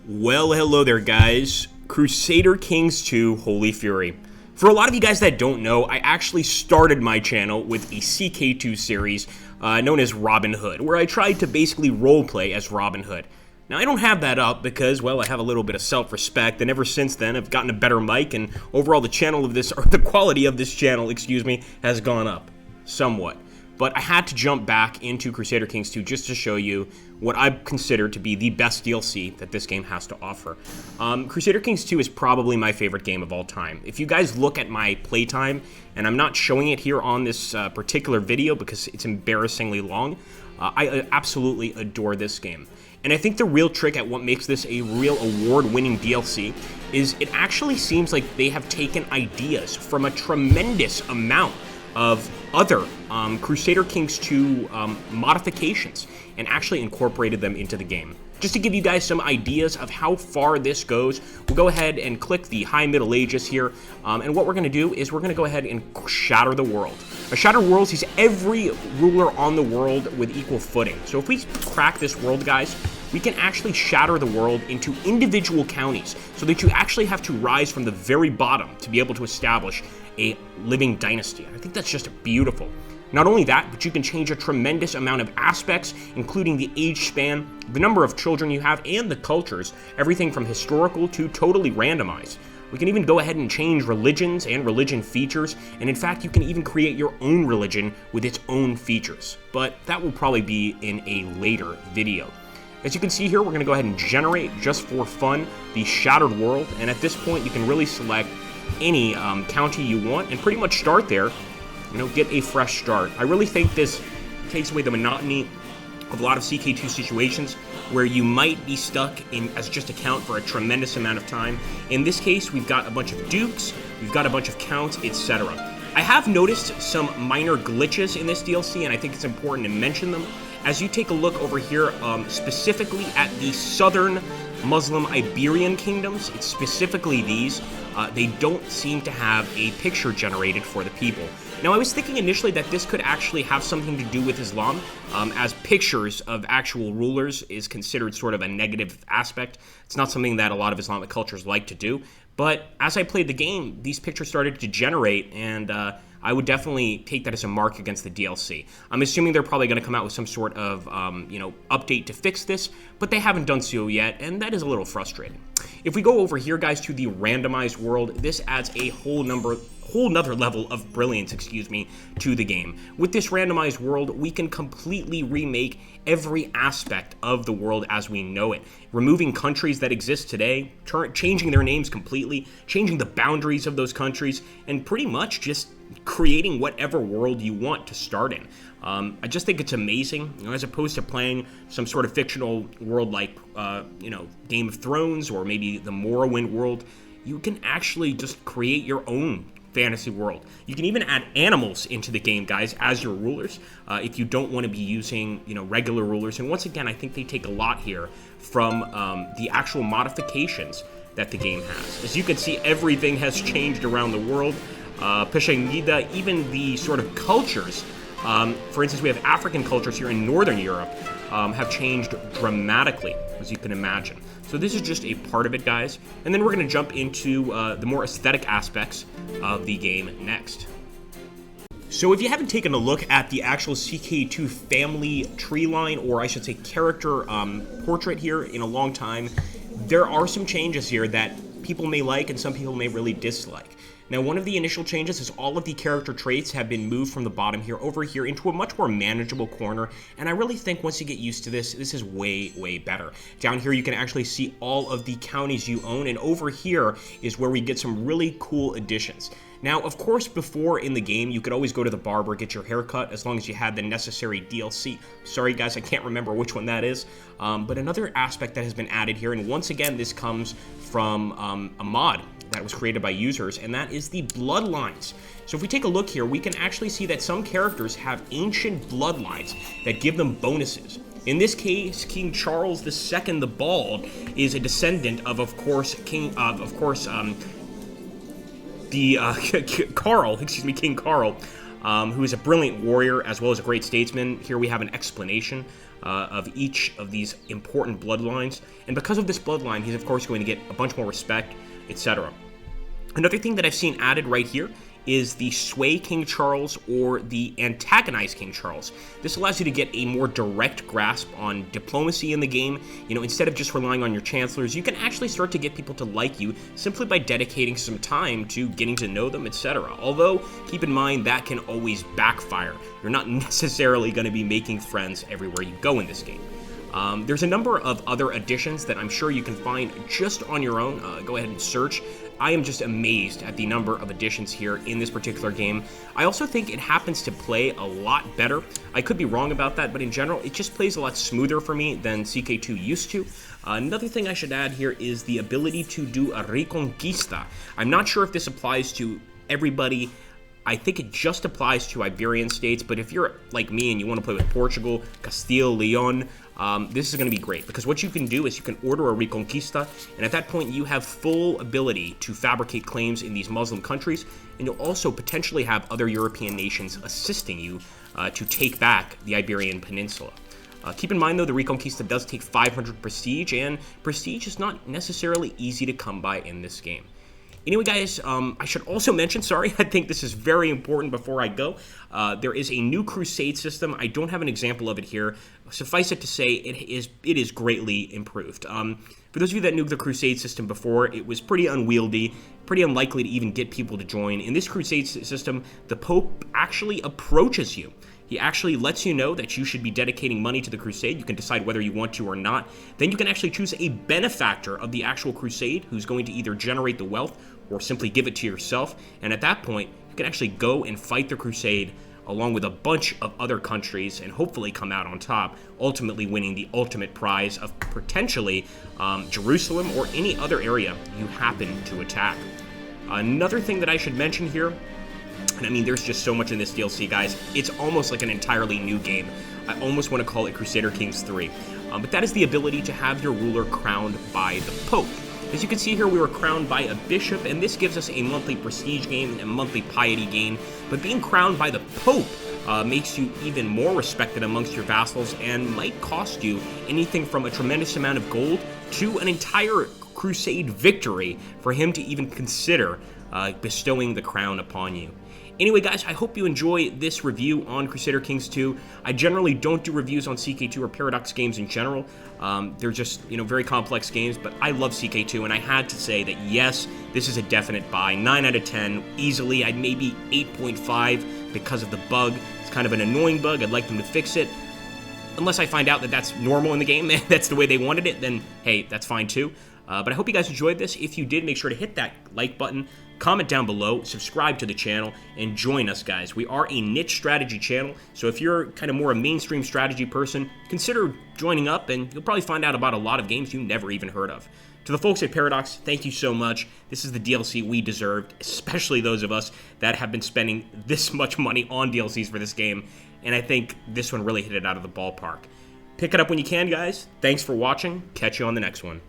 Well, hello there, guys. Crusader Kings 2 Holy Fury. For a lot of you guys that don't know, I actually started my channel with a CK2 series known as Robin Hood, where I tried to basically roleplay as Robin Hood. Now, I don't have that up because, well, I have a little bit of self-respect, and ever since then, I've gotten a better mic, and overall the quality of this channel, has gone up somewhat. But I had to jump back into Crusader Kings 2 just to show you what I consider to be the best DLC that this game has to offer. Crusader Kings 2 is probably my favorite game of all time. If you guys look at my playtime, and I'm not showing it here on this particular video because it's embarrassingly long, I absolutely adore this game. And I think the real trick at what makes this a real award-winning DLC is it actually seems like they have taken ideas from a tremendous amount of other Crusader Kings 2 modifications and actually incorporated them into the game. Just to give you guys some ideas of how far this goes, we'll go ahead and click the High Middle Ages here, and what we're going to do is we're going to go ahead and shatter the world. A shattered world sees every ruler on the world with equal footing. So if we crack this world, guys, we can actually shatter the world into individual counties so that you actually have to rise from the very bottom to be able to establish a living dynasty. I think that's just beautiful. Not only that, but you can change a tremendous amount of aspects, including the age span, the number of children you have, and the cultures, everything from historical to totally randomized. We can even go ahead and change religions and religion features, and in fact, you can even create your own religion with its own features. But that will probably be in a later video. As you can see here, we're going to go ahead and generate, just for fun, the Shattered World, and at this point, you can really select any county you want and pretty much start there, get a fresh start. I really think this takes away the monotony of a lot of CK2 situations where you might be stuck in as just a count for a tremendous amount of time. In this case, we've got a bunch of dukes, we've got a bunch of counts, etc. I have noticed some minor glitches in this DLC, and I think it's important to mention them. As you take a look over here, specifically at the southern Muslim Iberian kingdoms, it's specifically these, they don't seem to have a picture generated for the people. Now, I was thinking initially that this could actually have something to do with Islam, as pictures of actual rulers is considered sort of a negative aspect. It's not something that a lot of Islamic cultures like to do, but as I played the game, these pictures started to generate, and I would definitely take that as a mark against the DLC. I'm assuming they're probably going to come out with some sort of, update to fix this, but they haven't done so yet, and that is a little frustrating. If we go over here, guys, to the randomized world, this adds a whole nother level of brilliance, to the game. With this randomized world, we can completely remake every aspect of the world as we know it, removing countries that exist today, changing their names completely, changing the boundaries of those countries, and pretty much just creating whatever world you want to start in. I just think it's amazing, as opposed to playing some sort of fictional world like, Game of Thrones or maybe the Morrowind world. You can actually just create your own fantasy world. You can even add animals into the game, guys, as your rulers, if you don't want to be using, regular rulers. And once again, I think they take a lot here from the actual modifications that the game has. As you can see, everything has changed around the world. Peshangida, even the sort of cultures, for instance, we have African cultures here in Northern Europe, have changed dramatically, as you can imagine. So this is just a part of it, guys. And then we're going to jump into the more aesthetic aspects of the game next. So if you haven't taken a look at the actual CK2 family tree line, or I should say character portrait here in a long time, there are some changes here that people may like and some people may really dislike. Now, one of the initial changes is all of the character traits have been moved from the bottom here over here into a much more manageable corner, and I really think once you get used to this, this is way, way better. Down here, you can actually see all of the counties you own, and over here is where we get some really cool additions. Now, of course, before in the game, you could always go to the barber, get your hair cut, as long as you had the necessary DLC. Sorry, guys, I can't remember which one that is. But another aspect that has been added here, and once again, this comes from a mod that was created by users, and that is the Bloodlines. So if we take a look here, we can actually see that some characters have ancient bloodlines that give them bonuses. In this case, King Charles II the Bald is a descendant of course, King Carl, who is a brilliant warrior as well as a great statesman. Here we have an explanation. of each of these important bloodlines. And because of this bloodline, he's of course going to get a bunch more respect, etc. Another thing that I've seen added right here is the Sway King Charles or the Antagonize King Charles. This allows you to get a more direct grasp on diplomacy in the game. You know, instead of just relying on your chancellors, you can actually start to get people to like you simply by dedicating some time to getting to know them, etc. Although, keep in mind, that can always backfire. You're not necessarily going to be making friends everywhere you go in this game. There's a number of other additions that I'm sure you can find just on your own. Go ahead and search. I am just amazed at the number of additions here in this particular game. I also think it happens to play a lot better. I could be wrong about that, but in general, it just plays a lot smoother for me than CK2 used to. Another thing I should add here is the ability to do a Reconquista. I'm not sure if this applies to everybody. I think it just applies to Iberian states, but if you're like me and you want to play with Portugal, Castile, Leon, this is going to be great, because what you can do is you can order a Reconquista, and at that point you have full ability to fabricate claims in these Muslim countries, and you'll also potentially have other European nations assisting you to take back the Iberian Peninsula. Keep in mind, though, the Reconquista does take 500 prestige, and prestige is not necessarily easy to come by in this game. Anyway, guys, I should also mention, sorry, I think this is very important before I go. There is a new Crusade system. I don't have an example of it here. Suffice it to say, it is greatly improved. For those of you that knew the Crusade system before, it was pretty unwieldy, pretty unlikely to even get people to join. In this Crusade system, the Pope actually approaches you. He actually lets you know that you should be dedicating money to the crusade. You can decide whether you want to or not. Then you can actually choose a benefactor of the actual crusade who's going to either generate the wealth or simply give it to yourself. And at that point, you can actually go and fight the crusade along with a bunch of other countries and hopefully come out on top, ultimately winning the ultimate prize of potentially Jerusalem or any other area you happen to attack. Another thing that I should mention here, and I mean, there's just so much in this DLC, guys. It's almost like an entirely new game. I almost want to call it Crusader Kings 3. But that is the ability to have your ruler crowned by the Pope. As you can see here, we were crowned by a bishop, and this gives us a monthly prestige gain and a monthly piety gain. But being crowned by the Pope makes you even more respected amongst your vassals and might cost you anything from a tremendous amount of gold to an entire crusade victory for him to even consider bestowing the crown upon you. Anyway, guys, I hope you enjoy this review on Crusader Kings 2. I generally don't do reviews on CK2 or Paradox games in general. They're just, very complex games, but I love CK2, and I had to say that, yes, this is a definite buy. 9 out of 10, easily. I'd maybe 8.5 because of the bug. It's kind of an annoying bug. I'd like them to fix it. Unless I find out that that's normal in the game, that's the way they wanted it, then, hey, that's fine too. But I hope you guys enjoyed this. If you did, make sure to hit that like button, comment down below, subscribe to the channel, and join us, guys. We are a niche strategy channel, so if you're kind of more a mainstream strategy person, consider joining up, and you'll probably find out about a lot of games you never even heard of. To the folks at Paradox, thank you so much. This is the DLC we deserved, especially those of us that have been spending this much money on DLCs for this game, and I think this one really hit it out of the ballpark. Pick it up when you can, guys. Thanks for watching. Catch you on the next one.